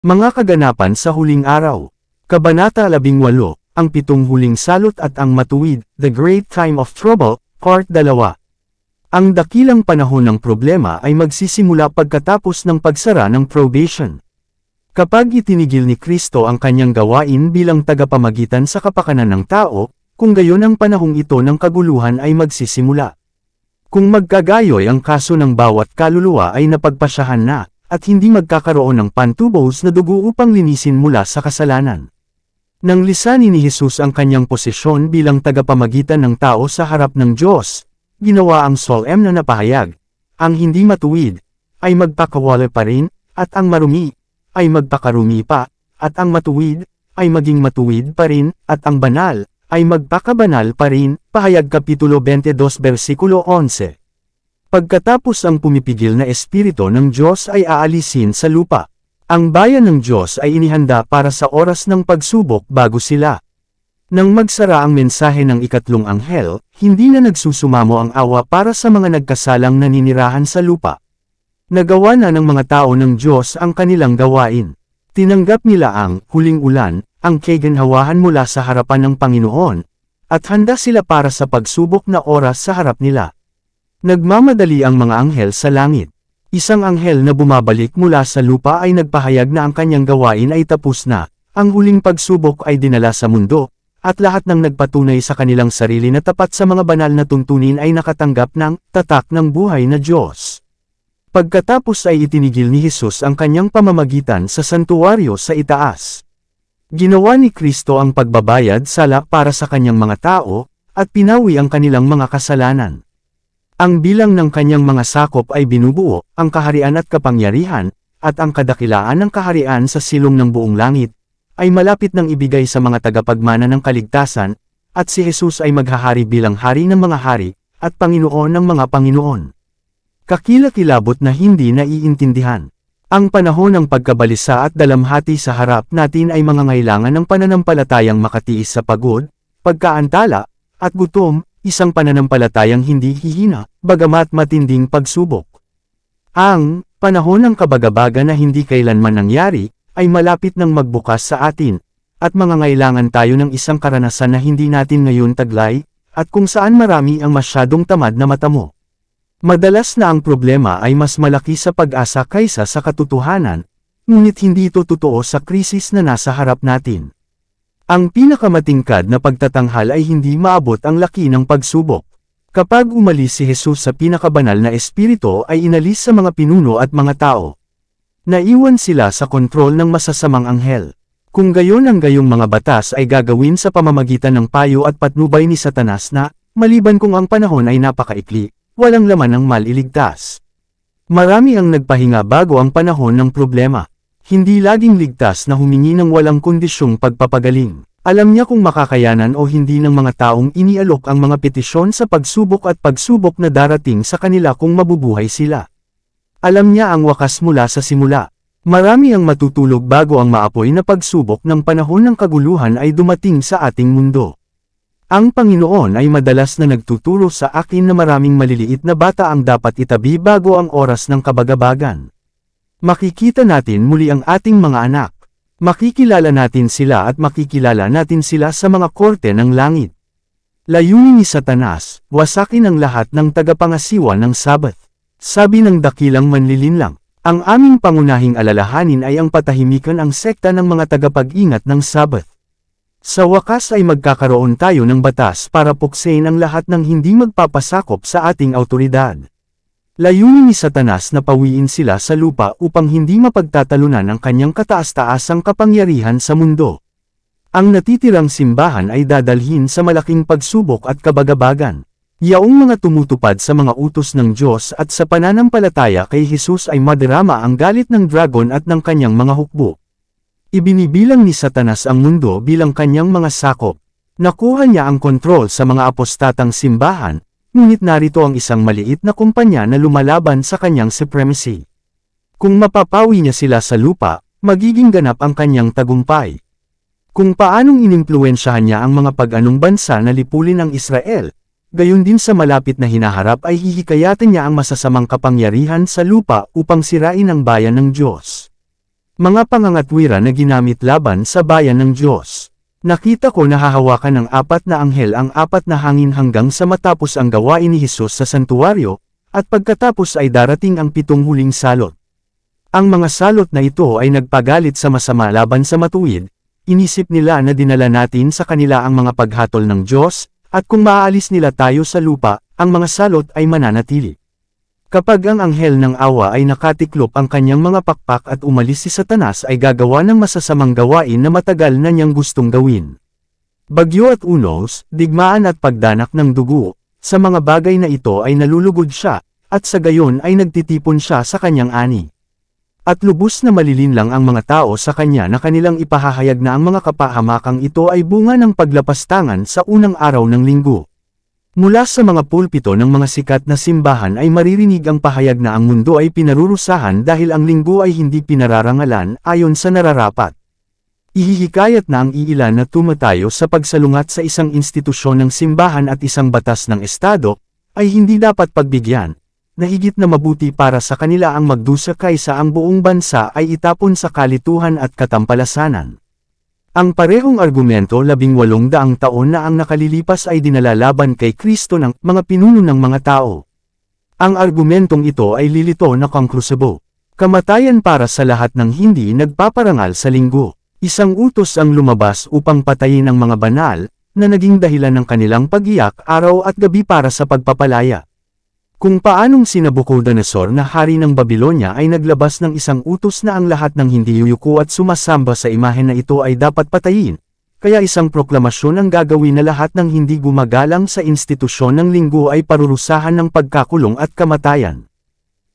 Mga kaganapan sa huling araw. Kabanata 18, ang pitong huling salot at ang matuwid, The Great Time of Trouble, Part 2. Ang dakilang panahon ng problema ay magsisimula pagkatapos ng pagsara ng probation. Kapag itinigil ni Kristo ang kanyang gawain bilang tagapamagitan sa kapakanan ng tao, kung gayon ang panahong ito ng kaguluhan ay magsisimula. Kung magkagayoy ang kaso ng bawat kaluluwa ay napagpasyahan na, at hindi magkakaroon ng pantubos na dugo upang linisin mula sa kasalanan. Nang lisanin ni Jesus ang kanyang posisyon bilang tagapamagitan ng tao sa harap ng Diyos, ginawa ang solemn na napahayag, ang hindi matuwid, ay magpakawala pa rin, at ang marumi, ay magpakarumi pa, at ang matuwid, ay maging matuwid pa rin, at ang banal, ay magpakabanal pa rin, pahayag Kapitulo 22 versikulo 11. Pagkatapos ang pumipigil na espiritu ng Diyos ay aalisin sa lupa. Ang bayan ng Diyos ay inihanda para sa oras ng pagsubok bago sila. Nang magsara ang mensahe ng ikatlong anghel, hindi na nagsusumamo ang awa para sa mga nagkasalang naninirahan sa lupa. Nagawa na ng mga tao ng Diyos ang kanilang gawain. Tinanggap nila ang huling ulan, ang kaginhawahan mula sa harapan ng Panginoon, at handa sila para sa pagsubok na oras sa harap nila. Nagmamadali ang mga anghel sa langit. Isang anghel na bumabalik mula sa lupa ay nagpahayag na ang kanyang gawain ay tapos na, ang huling pagsubok ay dinala sa mundo, at lahat ng nagpatunay sa kanilang sarili na tapat sa mga banal na tuntunin ay nakatanggap ng tatak ng buhay na Diyos. Pagkatapos ay itinigil ni Jesus ang kanyang pamamagitan sa santuwaryo sa itaas. Ginawa ni Kristo ang pagbabayad sala para sa kanyang mga tao, at pinawi ang kanilang mga kasalanan. Ang bilang ng kanyang mga sakop ay binubuo, ang kaharian at kapangyarihan, at ang kadakilaan ng kaharian sa silong ng buong langit, ay malapit nang ibigay sa mga tagapagmana ng kaligtasan, at si Jesus ay maghahari bilang hari ng mga hari, at Panginoon ng mga Panginoon. Kakilakilabot na hindi naiintindihan. Ang panahon ng pagkabalisa at dalamhati sa harap natin ay mangangailangan ng pananampalatayang makatiis sa pagod, pagkaantala, at gutom, isang pananampalatayang hindi hihina, bagamat matinding pagsubok. Ang panahon ng kabagabaga na hindi kailanman nangyari, ay malapit nang magbukas sa atin, at mangangailangan tayo ng isang karanasan na hindi natin ngayon taglay, at kung saan marami ang masyadong tamad na matamo. Madalas na ang problema ay mas malaki sa pag-asa kaysa sa katotohanan, ngunit hindi ito totoo sa krisis na nasa harap natin. Ang pinakamatingkad na pagtatanghal ay hindi maabot ang laki ng pagsubok. Kapag umalis si Jesus sa pinakabanal na espiritu ay inalis sa mga pinuno at mga tao. Naiwan sila sa kontrol ng masasamang anghel. Kung gayon ang gayong mga batas ay gagawin sa pamamagitan ng payo at patnubay ni Satanas na, maliban kung ang panahon ay napakaikli, walang laman ng maliligtas. Marami ang nagpahinga bago ang panahon ng problema. Hindi laging ligtas na humingi ng walang kondisyong pagpapagaling. Alam niya kung makakayanan o hindi ng mga taong inialok ang mga petisyon sa pagsubok at pagsubok na darating sa kanila kung mabubuhay sila. Alam niya ang wakas mula sa simula. Marami ang matutulog bago ang maapoy na pagsubok ng panahon ng kaguluhan ay dumating sa ating mundo. Ang Panginoon ay madalas na nagtuturo sa akin na maraming maliliit na bata ang dapat itabi bago ang oras ng kabagabagan. Makikita natin muli ang ating mga anak. Makikilala natin sila at makikilala natin sila sa mga korte ng langit. Layunin ni Satanas, wasakin ang lahat ng tagapangasiwa ng Sabat. Sabi ng dakilang manlilinlang, ang aming pangunahing alalahanin ay ang patahimikan ang sekta ng mga tagapag-ingat ng Sabat. Sa wakas ay magkakaroon tayo ng batas para puksain ang lahat ng hindi magpapasakop sa ating awtoridad. Layunin ni Satanas na pawiin sila sa lupa upang hindi mapagtatalunan ang kanyang kataas-taasang kapangyarihan sa mundo. Ang natitirang simbahan ay dadalhin sa malaking pagsubok at kabagabagan. Yaong mga tumutupad sa mga utos ng Diyos at sa pananampalataya kay Jesus ay madarama ang galit ng dragon at ng kanyang mga hukbo. Ibinibilang ni Satanas ang mundo bilang kanyang mga sakop. Nakuha niya ang kontrol sa mga apostatang simbahan, ngunit narito ang isang maliit na kumpanya na lumalaban sa kanyang supremacy. Kung mapapawi niya sila sa lupa, magiging ganap ang kanyang tagumpay. Kung paanong inimpluwensyahan niya ang mga pag-anong bansa na lipulin ang Israel, gayon din sa malapit na hinaharap ay hihikayatin niya ang masasamang kapangyarihan sa lupa upang sirain ang bayan ng Diyos. Mga pangangatwiran na ginamit laban sa bayan ng Diyos. Nakita ko na hahawakan ng 4 na anghel ang 4 na hangin hanggang sa matapos ang gawain ni Jesus sa santuwaryo, at pagkatapos ay darating ang 7 huling salot. Ang mga salot na ito ay nagpagalit sa masama laban sa matuwid. Inisip nila na dinala natin sa kanila ang mga paghatol ng Diyos, at kung maaalis nila tayo sa lupa, ang mga salot ay mananatili. Kapag ang anghel ng awa ay nakatiklop ang kanyang mga pakpak at umalis si Satanas ay gagawa ng masasamang gawain na matagal na niyang gustong gawin. Bagyo at unos, digmaan at pagdanak ng dugo, sa mga bagay na ito ay nalulugod siya, at sa gayon ay nagtitipon siya sa kanyang ani. At lubos na malilinlang ang mga tao sa kanya na kanilang ipahahayag na ang mga kapahamakang ito ay bunga ng paglapastangan sa unang araw ng linggo. Mula sa mga pulpito ng mga sikat na simbahan ay maririnig ang pahayag na ang mundo ay pinarurusahan dahil ang linggo ay hindi pinararangalan ayon sa nararapat. Ihihikayat na ang iilan na tumatayo sa pagsalungat sa isang institusyon ng simbahan at isang batas ng estado, ay hindi dapat pagbigyan, na higit na mabuti para sa kanila ang magdusa kaysa ang buong bansa ay itapon sa kalituhan at katampalasanan. Ang parehong argumento 18 taon na ang nakalilipas ay dinala laban kay Kristo ng mga pinuno ng mga tao. Ang argumentong ito ay lilito na konklusibo. Kamatayan para sa lahat ng hindi nagpaparangal sa linggo. Isang utos ang lumabas upang patayin ang mga banal, na naging dahilan ng kanilang pag-iyak araw at gabi para sa pagpapalaya. Kung paanong si Nabucodonosor na hari ng Babylonia ay naglabas ng isang utos na ang lahat ng hindi yuyuko at sumasamba sa imahen na ito ay dapat patayin, kaya isang proklamasyon ang gagawin na lahat ng hindi gumagalang sa institusyon ng linggo ay parurusahan ng pagkakulong at kamatayan.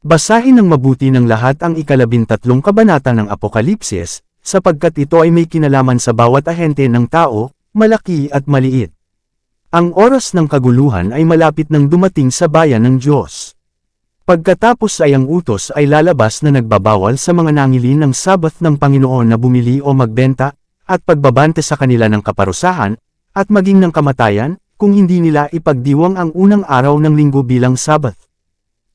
Basahin ng mabuti ng lahat ang 13 kabanata ng Apokalipsis, sapagkat ito ay may kinalaman sa bawat ahente ng tao, malaki at maliit. Ang oras ng kaguluhan ay malapit nang dumating sa bayan ng Diyos. Pagkatapos ay ang utos ay lalabas na nagbabawal sa mga nangilin ng Sabath ng Panginoon na bumili o magbenta, at pagbabante sa kanila ng kaparusahan, at maging ng kamatayan, kung hindi nila ipagdiwang ang unang araw ng linggo bilang Sabath.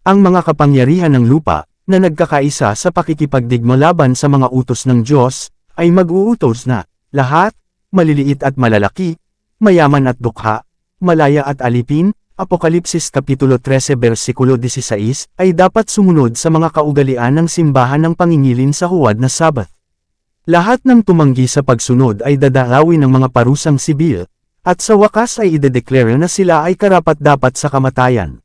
Ang mga kapangyarihan ng lupa, na nagkakaisa sa pakikipagdigma laban sa mga utos ng Diyos, ay mag-uutos na, lahat, maliliit at malalaki, mayaman at dukha, malaya at alipin, Apokalipsis Kapitulo 13 versikulo 16, ay dapat sumunod sa mga kaugalian ng simbahan ng pangingilin sa huwad na Sabath. Lahat ng tumanggi sa pagsunod ay dadalawin ng mga parusang sibil, at sa wakas ay idedeklara na sila ay karapat-dapat sa kamatayan.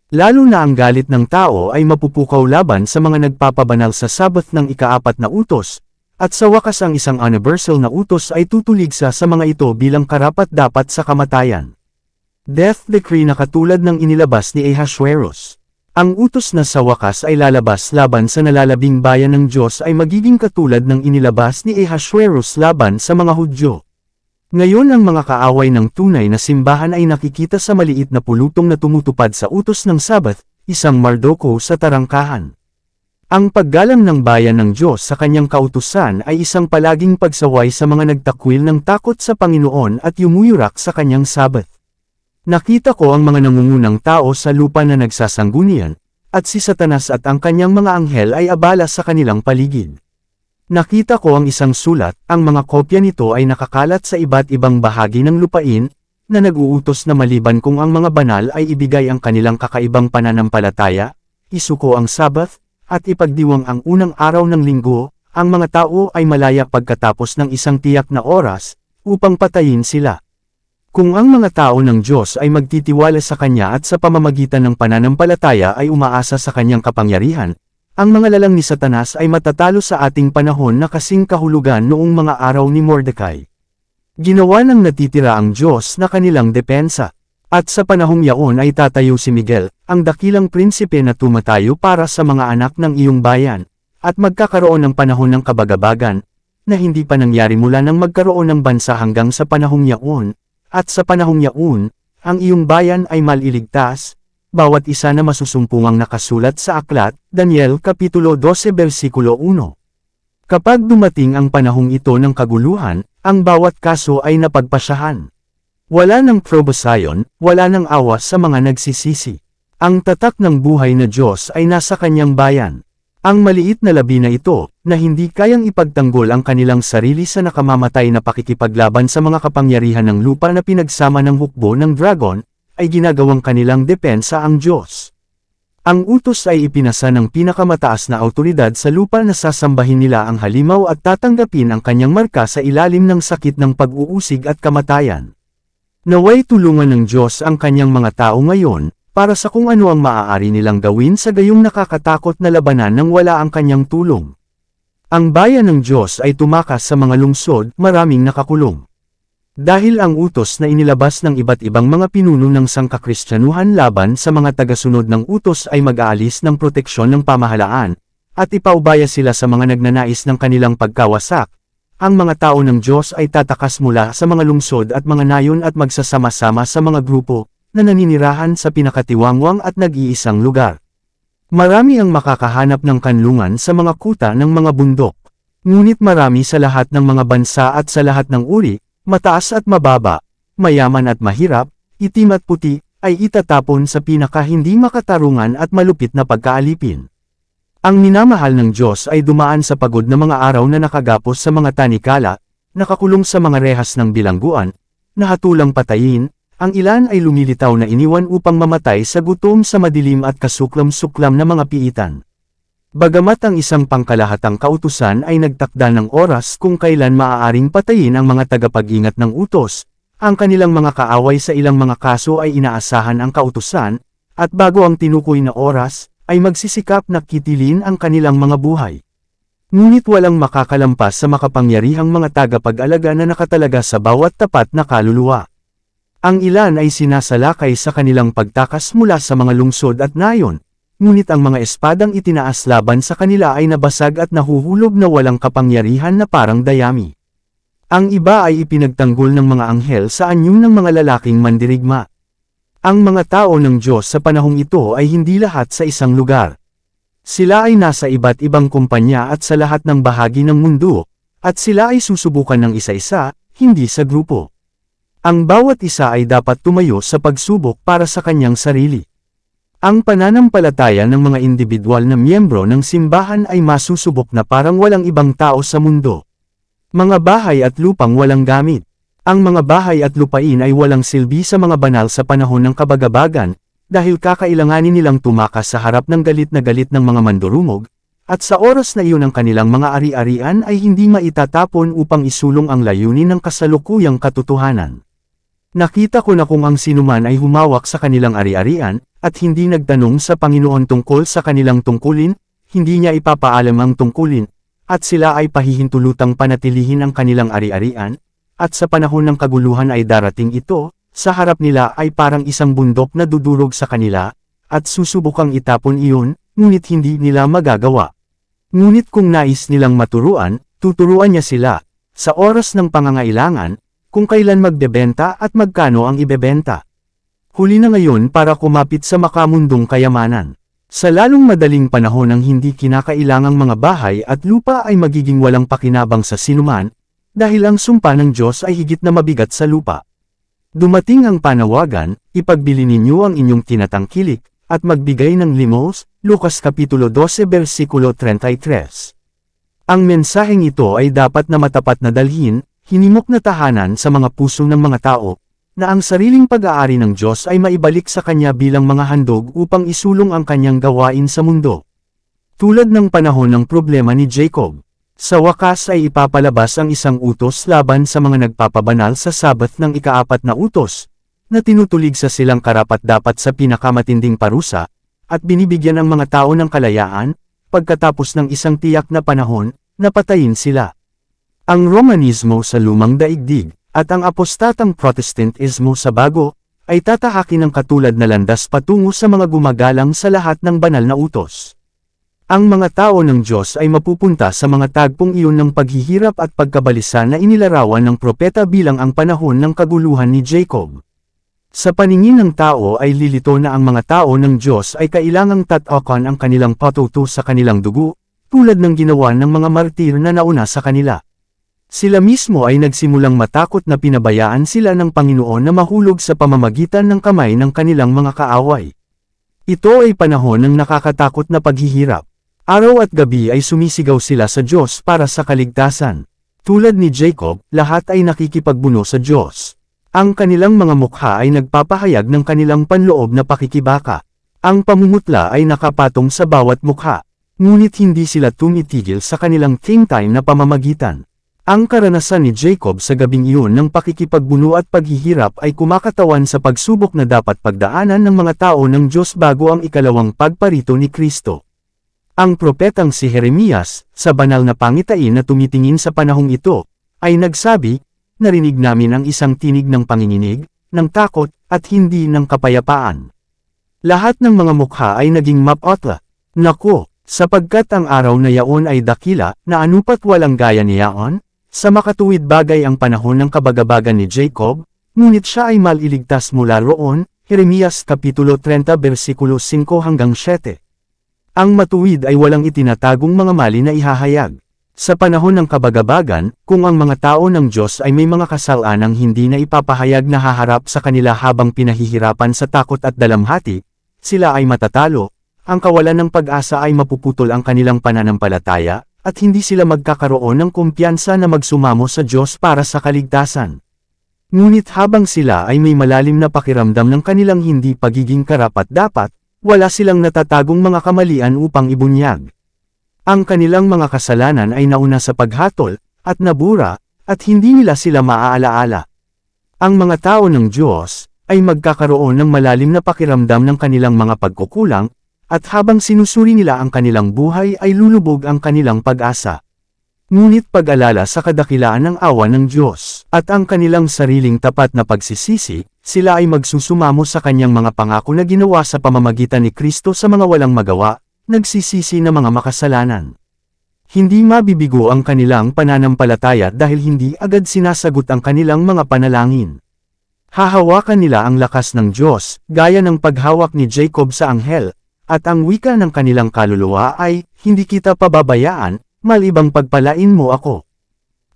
Lalo na ang galit ng tao ay mapupukaw laban sa mga nagpapabanal sa Sabath ng ika-4 na utos, at sa wakas ang isang universal na utos ay tutuligsa sa mga ito bilang karapat-dapat sa kamatayan. Death decree na katulad ng inilabas ni Ahasuerus. Ang utos na sa wakas ay lalabas laban sa nalalabing bayan ng Diyos ay magiging katulad ng inilabas ni Ahasuerus laban sa mga Hudyo. Ngayon ang mga kaaway ng tunay na simbahan ay nakikita sa maliit na pulutong na tumutupad sa utos ng Sabath, isang Mardoko sa tarangkahan. Ang paggalang ng bayan ng Diyos sa kanyang kautusan ay isang palaging pagsaway sa mga nagtakwil ng takot sa Panginoon at yumuyurak sa kanyang Sabath. Nakita ko ang mga nangungunang tao sa lupa na nagsasanggunian, at si Satanas at ang kanyang mga anghel ay abala sa kanilang paligid. Nakita ko ang isang sulat, ang mga kopya nito ay nakakalat sa iba't ibang bahagi ng lupain, na nag-uutos na maliban kung ang mga banal ay ibigay ang kanilang kakaibang pananampalataya, isuko ang Sabath, at ipagdiwang ang unang araw ng linggo, ang mga tao ay malaya pagkatapos ng isang tiyak na oras, upang patayin sila. Kung ang mga tao ng Diyos ay magtitiwala sa Kanya at sa pamamagitan ng pananampalataya ay umaasa sa Kanyang kapangyarihan, ang mga lalang ni Satanas ay matatalo sa ating panahon na kasing kahulugan noong mga araw ni Mordecai. Ginawa ng natitira ang Diyos na kanilang depensa. At sa panahong yaon ay tatayo si Miguel, ang dakilang prinsipe na tumatayo para sa mga anak ng iyong bayan, at magkakaroon ng panahon ng kabagabagan, na hindi pa nangyari mula nang magkaroon ng bansa hanggang sa panahong yaon, at sa panahong yaon, ang iyong bayan ay maliligtas, bawat isa na masusumpungang nakasulat sa aklat, Daniel Kapitulo 12 versikulo 1. Kapag dumating ang panahong ito ng kaguluhan, ang bawat kaso ay napagpasyahan. Wala ng probosayon, wala ng awa sa mga nagsisisi. Ang tatak ng buhay na Diyos ay nasa kanyang bayan. Ang maliit na labi na ito, na hindi kayang ipagtanggol ang kanilang sarili sa nakamamatay na pakikipaglaban sa mga kapangyarihan ng lupa na pinagsama ng hukbo ng dragon, ay ginagawang kanilang depensa ang Diyos. Ang utos ay ipinasa ng pinakamataas na awtoridad sa lupa na sasambahin nila ang halimaw at tatanggapin ang kanyang marka sa ilalim ng sakit ng pag-uusig at kamatayan. Naway tulungan ng Diyos ang kanyang mga tao ngayon, para sa kung ano ang maaari nilang gawin sa gayong nakakatakot na labanan nang wala ang kanyang tulong. Ang bayan ng Diyos ay tumakas sa mga lungsod, maraming nakakulong. Dahil ang utos na inilabas ng iba't ibang mga pinuno ng sangkakristyanuhan laban sa mga tagasunod ng utos ay mag-aalis ng proteksyon ng pamahalaan, at ipaubaya sila sa mga nagnanais ng kanilang pagkawasak. Ang mga tao ng Diyos ay tatakas mula sa mga lungsod at mga nayon at magsasama-sama sa mga grupo, na naninirahan sa pinakatiwangwang at nag-iisang lugar. Marami ang makakahanap ng kanlungan sa mga kuta ng mga bundok. Ngunit marami sa lahat ng mga bansa at sa lahat ng uri, mataas at mababa, mayaman at mahirap, itim at puti, ay itatapon sa pinaka-hindi makatarungan at malupit na pagkaalipin. Ang minamahal ng Diyos ay dumaan sa pagod na mga araw na nakagapos sa mga tanikala, nakakulong sa mga rehas ng bilangguan, nahatulang patayin. Ang ilan ay lumilitaw na iniwan upang mamatay sa gutom sa madilim at kasuklam-suklam na mga piitan. Bagamat ang isang pangkalahatang kautusan ay nagtakda ng oras kung kailan maaaring patayin ang mga tagapag-ingat ng utos, ang kanilang mga kaaway sa ilang mga kaso ay inaasahan ang kautusan, at bago ang tinukoy na oras, ay magsisikap na kitilin ang kanilang mga buhay. Ngunit walang makakalampas sa makapangyarihang mga tagapag-alaga na nakatalaga sa bawat tapat na kaluluwa. Ang ilan ay sinasalakay sa kanilang pagtakas mula sa mga lungsod at nayon, ngunit ang mga espadang itinaas laban sa kanila ay nabasag at nahuhulog na walang kapangyarihan na parang dayami. Ang iba ay ipinagtanggol ng mga anghel sa anyo ng mga lalaking mandirigma. Ang mga tao ng Diyos sa panahong ito ay hindi lahat sa isang lugar. Sila ay nasa iba't ibang kumpanya at sa lahat ng bahagi ng mundo, at sila ay susubukan ng isa-isa, hindi sa grupo. Ang bawat isa ay dapat tumayo sa pagsubok para sa kanyang sarili. Ang pananampalataya ng mga individual na miyembro ng simbahan ay masusubok na parang walang ibang tao sa mundo. Mga bahay at lupang walang gamit. Ang mga bahay at lupain ay walang silbi sa mga banal sa panahon ng kabagabagan, dahil kakailanganin nilang tumakas sa harap ng galit ng mga mandurumog, at sa oras na iyon ang kanilang mga ari-arian ay hindi maitatapon upang isulong ang layunin ng kasalukuyang katotohanan. Nakita ko na kung ang sinuman ay humawak sa kanilang ari-arian, at hindi nagtanong sa Panginoon tungkol sa kanilang tungkulin, hindi niya ipapaalam ang tungkulin, at sila ay pahihintulutang panatilihin ang kanilang ari-arian, at sa panahon ng kaguluhan ay darating ito, sa harap nila ay parang isang bundok na dudurog sa kanila, at susubukang itapon iyon, ngunit hindi nila magagawa. Ngunit kung nais nilang maturuan, tuturuan niya sila, sa oras ng pangangailangan, kung kailan magbebenta at magkano ang ibebenta. Huli na ngayon para kumapit sa makamundong kayamanan. Sa lalong madaling panahon ng hindi kinakailangang mga bahay at lupa ay magiging walang pakinabang sa sinuman, dahil ang sumpa ng Diyos ay higit na mabigat sa lupa. Dumating ang panawagan, ipagbili ninyo ang inyong tinatangkilik, at magbigay ng limos, Lucas Kapitulo 12 versikulo 33. Ang mensaheng ito ay dapat na matapat na dalhin, hinimok na tahanan sa mga puso ng mga tao, na ang sariling pag-aari ng Diyos ay maibalik sa Kanya bilang mga handog upang isulong ang Kanyang gawain sa mundo. Tulad ng panahon ng problema ni Jacob, sa wakas ay ipapalabas ang isang utos laban sa mga nagpapabanal sa Sabbath ng ika-4 na utos, na tinutulig sa silang karapat-dapat sa pinakamatinding parusa, at binibigyan ang mga tao ng kalayaan, pagkatapos ng isang tiyak na panahon, na patayin sila. Ang Romanismo sa lumang daigdig, at ang apostatang Protestantismo sa bago, ay tatahakin ng katulad na landas patungo sa mga gumagalang sa lahat ng banal na utos. Ang mga tao ng Diyos ay mapupunta sa mga tagpong iyon ng paghihirap at pagkabalisa na inilarawan ng propeta bilang ang panahon ng kaguluhan ni Jacob. Sa paningin ng tao ay lilito na ang mga tao ng Diyos ay kailangang tatakan ang kanilang patuto sa kanilang dugo, tulad ng ginawa ng mga martir na nauna sa kanila. Sila mismo ay nagsimulang matakot na pinabayaan sila ng Panginoon na mahulog sa pamamagitan ng kamay ng kanilang mga kaaway. Ito ay panahon ng nakakatakot na paghihirap. Araw at gabi ay sumisigaw sila sa Diyos para sa kaligtasan. Tulad ni Jacob, lahat ay nakikipagbuno sa Diyos. Ang kanilang mga mukha ay nagpapahayag ng kanilang panloob na pakikibaka. Ang pamumutla ay nakapatong sa bawat mukha. Ngunit hindi sila tumitigil sa kanilang think time na pamamagitan. Ang karanasan ni Jacob sa gabing iyon ng pakikipagbuno at paghihirap ay kumakatawan sa pagsubok na dapat pagdaanan ng mga tao ng Diyos bago ang ikalawang pagparito ni Kristo. Ang propetang si Jeremias, sa banal na pangitain na tumitingin sa panahong ito, ay nagsabi, "Narinig namin ang isang tinig ng panginginig, ng takot, at hindi ng kapayapaan." Lahat ng mga mukha ay naging mapotla. Nako, sapagkat ang araw na yaon ay dakila, na anupat walang gaya niyaon, sa makatuwid bagay ang panahon ng kabagabagan ni Jacob, ngunit siya ay maliligtas mula roon. Jeremias Kapitulo 30 versikulo 5 hanggang 7. Ang matuwid ay walang itinatagong mga mali na ihahayag. Sa panahon ng kabagabagan, kung ang mga tao ng Diyos ay may mga kasalanang hindi na ipapahayag na haharap sa kanila habang pinahihirapan sa takot at dalamhati, sila ay matatalo, ang kawalan ng pag-asa ay mapuputol ang kanilang pananampalataya, at hindi sila magkakaroon ng kumpiyansa na magsumamo sa Diyos para sa kaligtasan. Ngunit habang sila ay may malalim na pakiramdam ng kanilang hindi pagiging karapat-dapat, wala silang natatagong mga kamalian upang ibunyag. Ang kanilang mga kasalanan ay nauna sa paghatol, at nabura, at hindi nila sila maaalaala. Ang mga tao ng Diyos ay magkakaroon ng malalim na pakiramdam ng kanilang mga pagkukulang, at habang sinusuri nila ang kanilang buhay ay lulubog ang kanilang pag-asa. Ngunit pag-alala sa kadakilaan ng awa ng Diyos, at ang kanilang sariling tapat na pagsisisi, sila ay magsusumamo sa kanyang mga pangako na ginawa sa pamamagitan ni Kristo sa mga walang magawa, nagsisisi na mga makasalanan. Hindi mabibigo ang kanilang pananampalataya dahil hindi agad sinasagot ang kanilang mga panalangin. Hahawakan nila ang lakas ng Diyos, gaya ng paghawak ni Jacob sa anghel, at ang wika ng kanilang kaluluwa ay, "Hindi kita pababayaan, malibang pagpalain mo ako."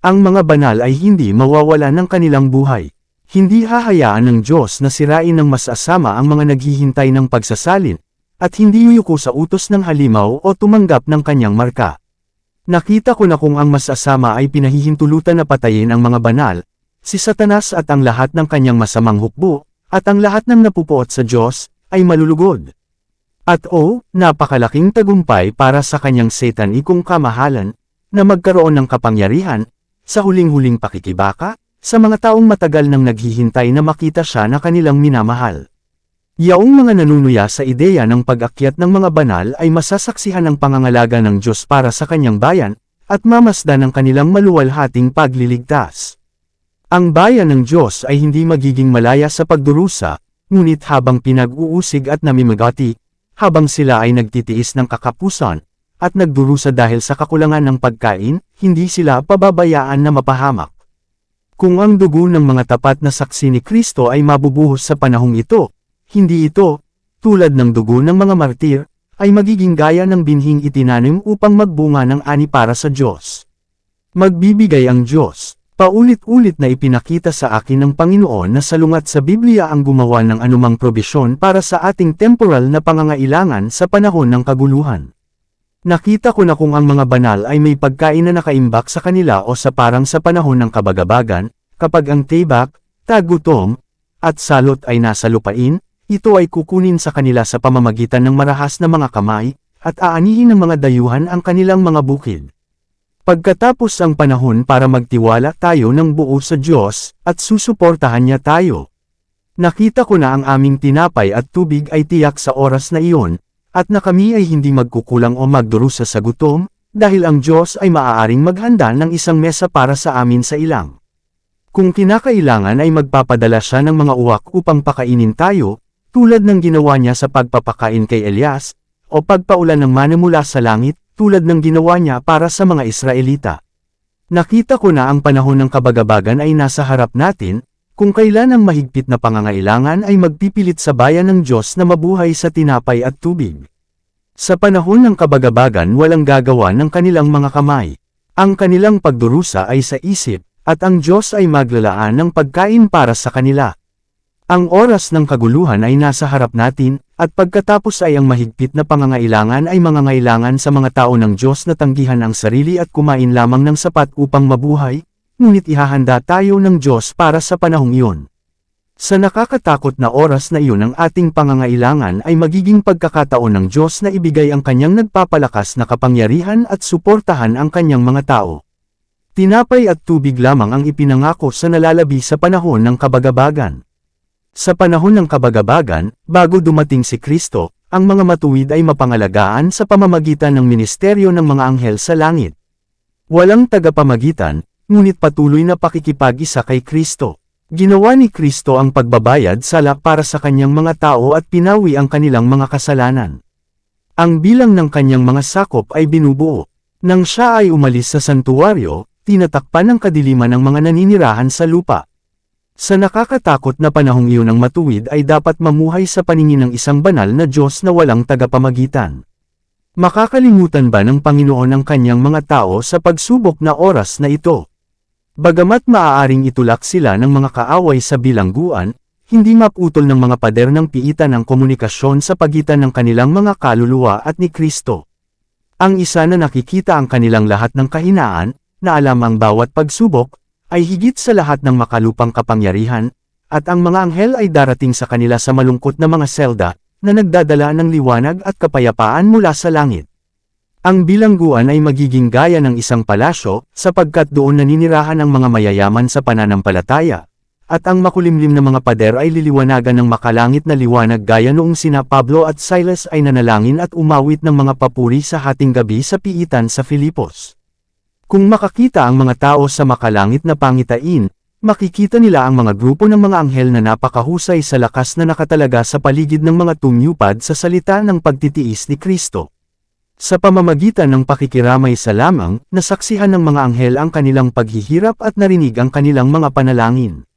Ang mga banal ay hindi mawawala ng kanilang buhay. Hindi hahayaan ng Diyos na sirain ng masasama ang mga naghihintay ng pagsasalin, at hindi yuyuko sa utos ng halimaw o tumanggap ng kanyang marka. Nakita ko na kung ang masasama ay pinahihintulutan na patayin ang mga banal, si Satanas at ang lahat ng kanyang masamang hukbo, at ang lahat ng napupuot sa Diyos, ay malulugod. At napakalaking tagumpay para sa kanyang satanikong kamahalan, na magkaroon ng kapangyarihan, sa huling-huling pakikibaka, sa mga taong matagal nang naghihintay na makita siya na kanilang minamahal. Yaong mga nanunuya sa ideya ng pag-akyat ng mga banal ay masasaksihan ang pangangalaga ng Diyos para sa kanyang bayan, at mamasdan ang kanilang maluwalhating pagliligtas. Ang bayan ng Diyos ay hindi magiging malaya sa pagdurusa, ngunit habang pinag-uusig at namimagati, habang sila ay nagtitiis ng kakapusan, at nagdurusa dahil sa kakulangan ng pagkain, hindi sila pababayaan na mapahamak. Kung ang dugo ng mga tapat na saksi ni Kristo ay mabubuhos sa panahong ito, hindi ito, tulad ng dugo ng mga martir, ay magiging gaya ng binhing itinanim upang magbunga ng ani para sa Diyos. Magbibigay ang Diyos. Paulit-ulit na ipinakita sa akin ng Panginoon na salungat sa Biblia ang gumawa ng anumang probisyon para sa ating temporal na pangangailangan sa panahon ng kaguluhan. Nakita ko na kung ang mga banal ay may pagkain na nakaimbak sa kanila o sa parang sa panahon ng kabagabagan, kapag ang tibak, tagutom, at salot ay nasa lupain, ito ay kukunin sa kanila sa pamamagitan ng marahas na mga kamay, at aanihin ng mga dayuhan ang kanilang mga bukid. Pagkatapos ang panahon para magtiwala tayo ng buo sa Diyos, at susuportahan niya tayo. Nakita ko na ang aming tinapay at tubig ay tiyak sa oras na iyon, at na kami ay hindi magkukulang o magdurusa sa gutom, dahil ang Diyos ay maaaring maghanda ng isang mesa para sa amin sa ilang. Kung kinakailangan ay magpapadala siya ng mga uwak upang pakainin tayo, tulad ng ginawa niya sa pagpapakain kay Elias, o pagpaulan ng mana mula sa langit, tulad ng ginawa niya para sa mga Israelita. Nakita ko na ang panahon ng kabagabagan ay nasa harap natin, kung kailan ang mahigpit na pangangailangan ay magpipilit sa bayan ng Diyos na mabuhay sa tinapay at tubig. Sa panahon ng kabagabagan walang gagawa ng kanilang mga kamay. Ang kanilang pagdurusa ay sa isip, at ang Diyos ay maglalaan ng pagkain para sa kanila. Ang oras ng kaguluhan ay nasa harap natin, at pagkatapos ay ang mahigpit na pangangailangan ay mangangailangan sa mga tao ng Diyos na tanggihan ang sarili at kumain lamang ng sapat upang mabuhay, ngunit ihahanda tayo ng Diyos para sa panahong iyon. Sa nakakatakot na oras na iyon ang ating pangangailangan ay magiging pagkakataon ng Diyos na ibigay ang kanyang nagpapalakas na kapangyarihan at suportahan ang kanyang mga tao. Tinapay at tubig lamang ang ipinangako sa nalalabi sa panahon ng kabagabagan. Sa panahon ng kabagabagan, bago dumating si Kristo, ang mga matuwid ay mapangalagaan sa pamamagitan ng ministeryo ng mga anghel sa langit. Walang tagapamagitan, ngunit patuloy na pakikipag-isa kay Kristo. Ginawa ni Kristo ang pagbabayad sala para sa kanyang mga tao at pinawi ang kanilang mga kasalanan. Ang bilang ng kanyang mga sakop ay binubuo. Nang siya ay umalis sa santuwaryo, tinatakpan ng kadiliman ng mga naninirahan sa lupa. Sa nakakatakot na panahong iyon ang matuwid ay dapat mamuhay sa paningin ng isang banal na Diyos na walang tagapamagitan. Makakalimutan ba ng Panginoon ang kanyang mga tao sa pagsubok na oras na ito? Bagamat maaaring itulak sila ng mga kaaway sa bilangguan, hindi maputol ng mga pader ng piitan ang komunikasyon sa pagitan ng kanilang mga kaluluwa at ni Kristo. Ang isa na nakikita ang kanilang lahat ng kahinaan, na alam ang bawat pagsubok, ay higit sa lahat ng makalupang kapangyarihan, at ang mga anghel ay darating sa kanila sa malungkot na mga selda, na nagdadala ng liwanag at kapayapaan mula sa langit. Ang bilangguan ay magiging gaya ng isang palasyo, sapagkat doon naninirahan ang mga mayayaman sa pananampalataya, at ang makulimlim na mga pader ay liliwanagan ng makalangit na liwanag gaya noong sina Pablo at Silas ay nanalangin at umawit ng mga papuri sa hating gabi sa piitan sa Filipos. Kung makakita ang mga tao sa makalangit na pangitain, makikita nila ang mga grupo ng mga anghel na napakahusay sa lakas na nakatalaga sa paligid ng mga tumyupad sa salita ng pagtitiis ni Kristo. Sa pamamagitan ng pakikiramay sa lamang, nasaksihan ng mga anghel ang kanilang paghihirap at narinig ang kanilang mga panalangin.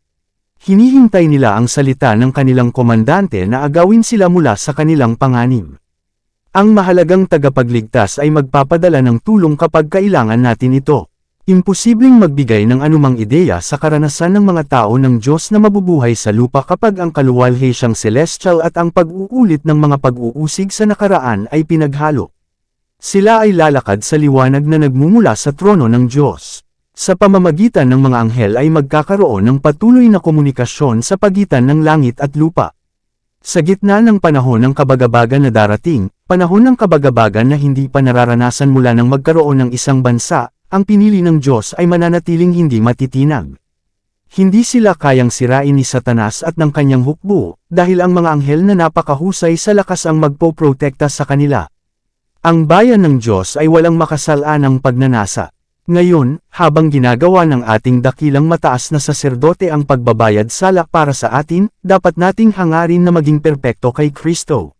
Hinihintay nila ang salita ng kanilang komandante na agawin sila mula sa kanilang panganib. Ang mahalagang tagapagligtas ay magpapadala ng tulong kapag kailangan natin ito. Imposibleng magbigay ng anumang ideya sa karanasan ng mga tao ng Diyos na mabubuhay sa lupa kapag ang kaluwalhatiang celestial at ang pag-uulit ng mga pag-uusig sa nakaraan ay pinaghalo. Sila ay lalakad sa liwanag na nagmumula sa trono ng Diyos. Sa pamamagitan ng mga anghel ay magkakaroon ng patuloy na komunikasyon sa pagitan ng langit at lupa. Sa gitna ng panahon ng kabagabagan na darating, panahon ng kabagabagan na hindi pa nararanasan mula nang magkaroon ng isang bansa, ang pinili ng Diyos ay mananatiling hindi matitinag. Hindi sila kayang sirain ni Satanas at ng kanyang hukbo, dahil ang mga anghel na napakahusay sa lakas ang magpoprotekta sa kanila. Ang bayan ng Diyos ay walang makasalanang pagnanasa. Ngayon, habang ginagawa ng ating dakilang mataas na saserdote ang pagbabayad sala para sa atin, dapat nating hangarin na maging perpekto kay Kristo.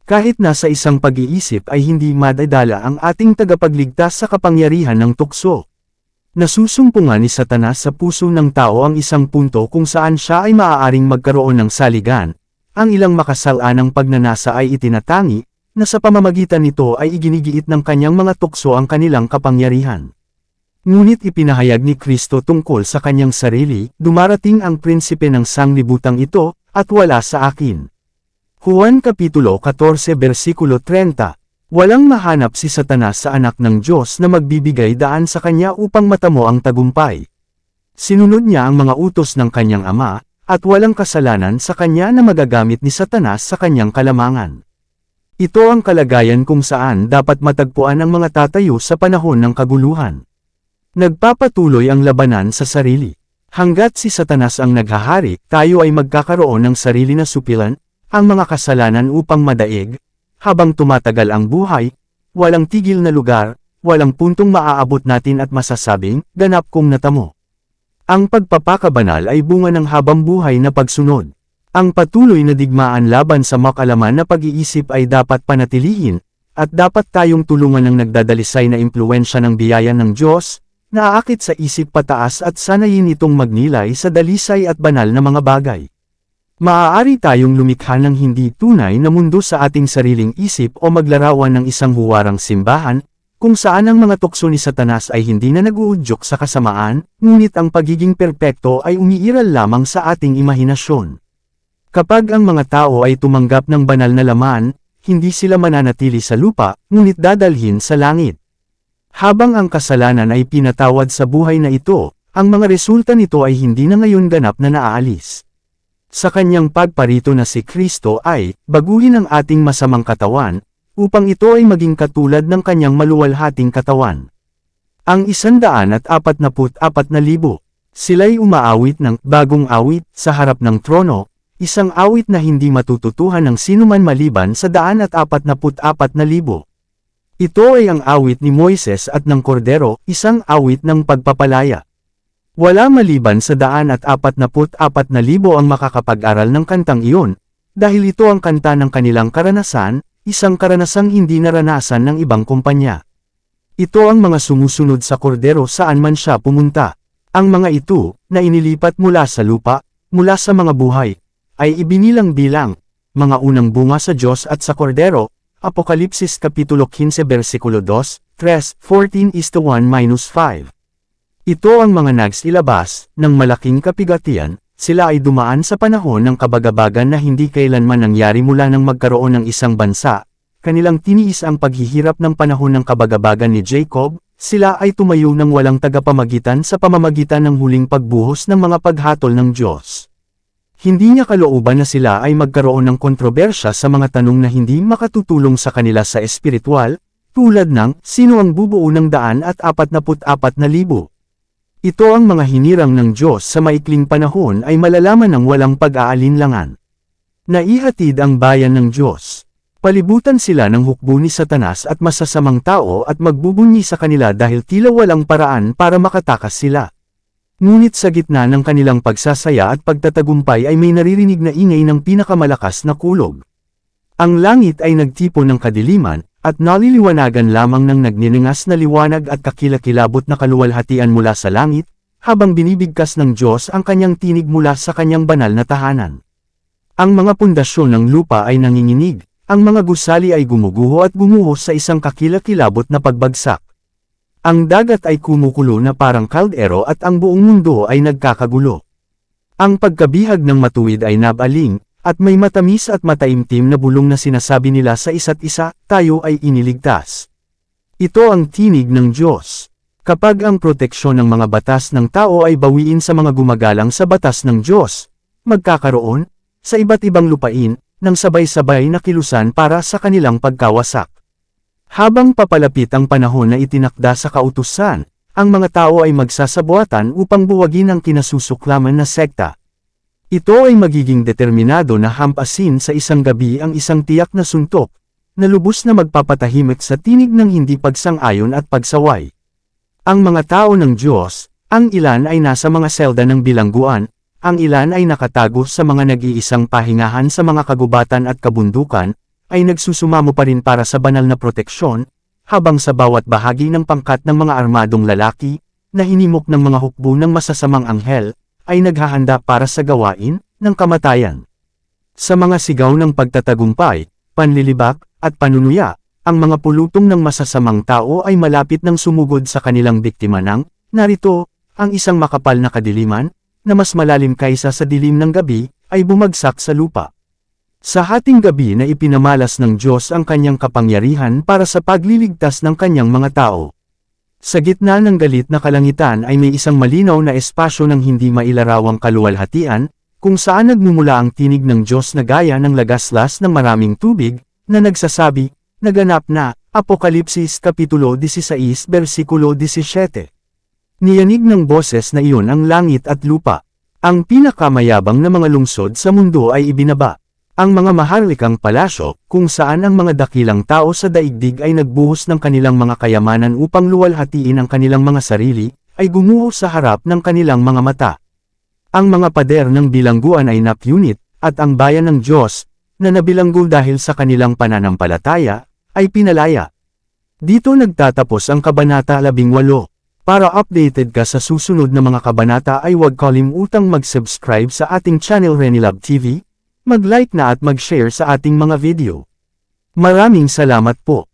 Kahit nasa isang pag-iisip ay hindi madadala ang ating tagapagligtas sa kapangyarihan ng tukso. Nasusumpungan ni Satanas sa puso ng tao ang isang punto kung saan siya ay maaaring magkaroon ng saligan. Ang ilang makasalanang pagnanasa ay itinatangi, na sa pamamagitan nito ay iginigiit ng kanyang mga tukso ang kanilang kapangyarihan. Ngunit ipinahayag ni Kristo tungkol sa kanyang sarili, dumarating ang prinsipe ng sanglibutang ito, at wala sa akin. Juan Kapitulo 14 versikulo 30. Walang mahanap si Satanas sa anak ng Diyos na magbibigay daan sa kanya upang matamo ang tagumpay. Sinunod niya ang mga utos ng kanyang ama, at walang kasalanan sa kanya na magagamit ni Satanas sa kanyang kalamangan. Ito ang kalagayan kung saan dapat matagpuan ang mga tatayo sa panahon ng kaguluhan. Nagpapatuloy ang labanan sa sarili. Hanggat si Satanas ang naghahari, tayo ay magkakaroon ng sarili na supilan, ang mga kasalanan upang madaig. Habang tumatagal ang buhay, walang tigil na lugar, walang puntong maaabot natin at masasabing, ganap kong natamo. Ang pagpapakabanal ay bunga ng habang buhay na pagsunod. Ang patuloy na digmaan laban sa makalaman na pag-iisip ay dapat panatilihin, at dapat tayong tulungan ng nagdadalisay na impluwensya ng biyaya ng Diyos, na aakit sa isip pataas at sanayin itong magnilay sa dalisay at banal na mga bagay. Maaari tayong lumikha ng hindi tunay na mundo sa ating sariling isip o maglarawan ng isang huwarang simbahan, kung saan ang mga tukso ni Satanas ay hindi na nag-uudyok sa kasamaan, ngunit ang pagiging perpekto ay umiiral lamang sa ating imahinasyon. Kapag ang mga tao ay tumanggap ng banal na laman, hindi sila mananatili sa lupa, ngunit dadalhin sa langit. Habang ang kasalanan ay pinatawad sa buhay na ito, ang mga resulta nito ay hindi na ngayon ganap na naaalis. Sa kanyang pagparito na si Kristo ay, baguhin ang ating masamang katawan, upang ito ay maging katulad ng kanyang maluwalhating katawan. Ang 144,000, sila'y umaawit ng bagong awit sa harap ng trono, isang awit na hindi matututuhan ng sinuman maliban sa 144,000. Ito ay ang awit ni Moises at ng Kordero, isang awit ng pagpapalaya. Wala maliban sa 144,000 ang makakapag-aral ng kantang iyon, dahil ito ang kanta ng kanilang karanasan, isang karanasang hindi naranasan ng ibang kumpanya. Ito ang mga sumusunod sa Kordero saan man siya pumunta. Ang mga ito, na inilipat mula sa lupa, mula sa mga buhay, ay ibinilang bilang, mga unang bunga sa Diyos at sa Kordero, Apokalipsis Kapitulo 15 versikulo 2, 3, 14:1-5. Ito ang mga nagsilabas, ng malaking kapigatian, sila ay dumaan sa panahon ng kabagabagan na hindi kailanman nangyari mula nang magkaroon ng isang bansa, kanilang tiniis ang paghihirap ng panahon ng kabagabagan ni Jacob, sila ay tumayo ng walang tagapamagitan sa pamamagitan ng huling pagbuhos ng mga paghatol ng Diyos. Hindi niya kalooban na sila ay magkaroon ng kontrobersya sa mga tanong na hindi makatutulong sa kanila sa espiritual, tulad ng, sino ang bubuo ng 144,000? Ito ang mga hinirang ng Diyos sa maikling panahon ay malalaman ng walang pag-aalinlangan. Naihatid ang bayan ng Diyos. Palibutan sila ng hukbo ni Satanas at masasamang tao at magbubunyi sa kanila dahil tila walang paraan para makatakas sila. Ngunit sa gitna ng kanilang pagsasaya at pagtatagumpay ay may naririnig na ingay ng pinakamalakas na kulog. Ang langit ay nagtipon ng kadiliman, at naliliwanagan lamang ng nagniningas na liwanag at kakilakilabot na kaluwalhatian mula sa langit, habang binibigkas ng Diyos ang kanyang tinig mula sa kanyang banal na tahanan. Ang mga pundasyon ng lupa ay nanginginig, ang mga gusali ay gumuguho at gumuhos sa isang kakilakilabot na pagbagsak. Ang dagat ay kumukulo na parang kaldero at ang buong mundo ay nagkakagulo. Ang pagkabihag ng matuwid ay nabaling, at may matamis at mataimtim na bulong na sinasabi nila sa isa't isa, tayo ay iniligtas. Ito ang tinig ng Diyos. Kapag ang proteksyon ng mga batas ng tao ay bawiin sa mga gumagalang sa batas ng Diyos, magkakaroon, sa iba't ibang lupain, ng sabay-sabay na kilusan para sa kanilang pagkawasak. Habang papalapit ang panahon na itinakda sa kautusan, ang mga tao ay magsasabuatan upang buwagin ang kinasusuklaman na sekta. Ito ay magiging determinado na hampasin sa isang gabi ang isang tiyak na suntok, na lubos na magpapatahimik sa tinig ng hindi pagsang-ayon at pagsaway. Ang mga tao ng Diyos, ang ilan ay nasa mga selda ng bilangguan, ang ilan ay nakatago sa mga nag-iisang pahingahan sa mga kagubatan at kabundukan, ay nagsusumamo pa rin para sa banal na proteksyon, habang sa bawat bahagi ng pangkat ng mga armadong lalaki, na hinimok ng mga hukbo ng masasamang anghel, ay naghahanda para sa gawain ng kamatayan. Sa mga sigaw ng pagtatagumpay, panlilibak, at panunuya, ang mga pulutong ng masasamang tao ay malapit ng sumugod sa kanilang biktima ng, narito, ang isang makapal na kadiliman, na mas malalim kaysa sa dilim ng gabi, ay bumagsak sa lupa. Sa hating gabi na ipinamalas ng Diyos ang kanyang kapangyarihan para sa pagliligtas ng kanyang mga tao. Sa gitna ng galit na kalangitan ay may isang malinaw na espasyo ng hindi mailarawang kaluwalhatian, kung saan nagmumula ang tinig ng Diyos na gaya ng lagaslas ng maraming tubig, na nagsasabi, naganap na, Apokalipsis Kapitulo 16 versikulo 17. Niyanig ng boses na iyon ang langit at lupa. Ang pinakamayabang na mga lungsod sa mundo ay ibinaba. Ang mga maharlikang palasyo, kung saan ang mga dakilang tao sa daigdig ay nagbuhos ng kanilang mga kayamanan upang luwalhatiin ang kanilang mga sarili, ay gumuho sa harap ng kanilang mga mata. Ang mga pader ng bilangguan ay napunit, at ang bayan ng Diyos, na nabilanggo dahil sa kanilang pananampalataya, ay pinalaya. Dito nagtatapos ang Kabanata 18. Para updated ka sa susunod na mga kabanata ay huwag kalimutang mag-subscribe sa ating channel Renilab TV, mag-like na at mag-share sa ating mga video. Maraming salamat po.